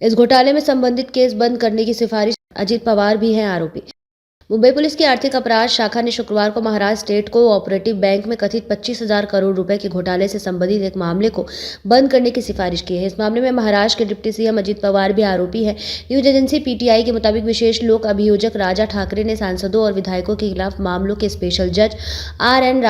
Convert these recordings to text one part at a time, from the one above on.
इस घोटाले में संबंधित केस बंद करने की सिफारिश अजित पवार भी हैं आरोपी। मुंबई पुलिस की आर्थिक अपराध शाखा ने शुक्रवार को महाराष्ट्र स्टेट कोऑपरेटिव बैंक में कथित 25,000 करोड़ रुपए के घोटाले से संबंधित एक मामले को बंद करने की सिफारिश की है। इस मामले में महाराष्ट्र के डिप्टी सीएम अजित पवार भी आरोपी है। न्यूज एजेंसी पीटीआई के मुताबिक विशेष लोक अभियोजक राजा ठाकरे ने सांसदों और विधायकों के खिलाफ मामलों के स्पेशल जज RN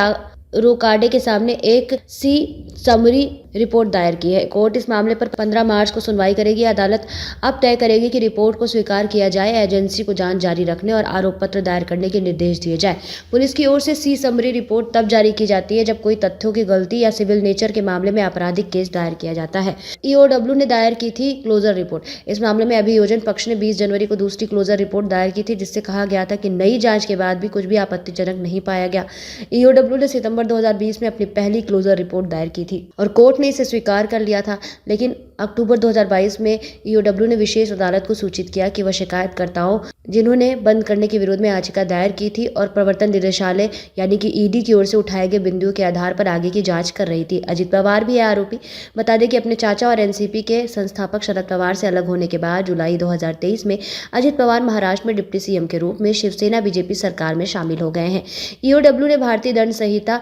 रोकाडे के सामने एक समरी रिपोर्ट दायर की है। कोर्ट इस मामले पर 15 मार्च को सुनवाई करेगी। अदालत अब तय करेगी कि रिपोर्ट को स्वीकार किया जाए, एजेंसी को जांच जारी रखने और आरोप पत्र दायर करने के निर्देश दिए जाए। पुलिस की ओर से समरी रिपोर्ट तब जारी की जाती है जब कोई तथ्यों की गलती या सिविल नेचर के मामले में आपराधिक केस दायर किया जाता है। EOW ने दायर की थी क्लोजर रिपोर्ट। इस मामले में अभियोजन पक्ष ने 20 जनवरी को दूसरी क्लोजर रिपोर्ट दायर की थी, जिससे कहा गया था कि नई जांच के बाद भी कुछ भी आपत्तिजनक नहीं पाया गया। EOW ने सितंबर 2020 में अपनी पहली क्लोजर रिपोर्ट दायर की थी और कोर्ट ने इसे स्वीकार कर लिया था, लेकिन अक्टूबर 2022 में EOW ने विशेष अदालत को सूचित किया कि वह शिकायतकर्ताओं जिन्होंने बंद करने के विरोध में याचिका दायर की थी और प्रवर्तन निदेशालय यानी कि ED की ओर से उठाए गए बिंदुओं के आधार पर आगे की जांच कर रही थी। अजित पवार भी है आरोपी। बता दें कि अपने चाचा और एनसीपी के संस्थापक शरद पवार से अलग होने के बाद जुलाई 2023 में अजित पवार महाराष्ट्र में डिप्टी सीएम के रूप में शिवसेना बीजेपी सरकार में शामिल हो गए हैं। EOW ने भारतीय दंड संहिता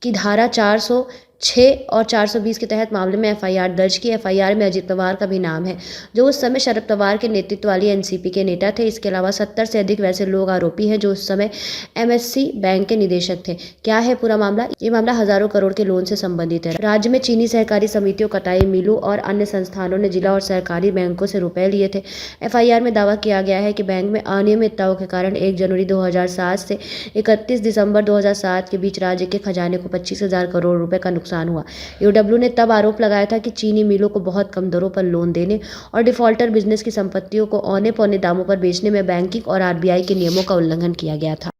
की धारा 406 और 420 के तहत मामले में FIR दर्ज की। FIR में अजित पवार का भी नाम है, जो उस समय शरद पवार के नेतृत्व वाली एनसीपी के नेता थे। इसके अलावा 70 से अधिक वैसे लोग आरोपी हैं जो उस समय MSC बैंक के निदेशक थे। क्या है पूरा मामला? ये मामला हजारों करोड़ के लोन से संबंधित है। राज्य में चीनी सहकारी समितियों, कटाई मिलों और अन्य संस्थानों ने जिला और सरकारी बैंकों से रुपए लिए थे। FIR में दावा किया गया है कि बैंक में अनियमितताओं के कारण 1 जनवरी 2007 से 31 दिसंबर 2007 के बीच राज्य के खजाने को 25,000 करोड़ रुपए का नुकसान हुआ। EOW ने तब आरोप लगाया था कि चीनी मिलों को बहुत कम दरों पर लोन देने और डिफॉल्टर बिजनेस की संपत्तियों को औने पौने दामों पर बेचने में बैंकिंग और RBI के नियमों का उल्लंघन किया गया था।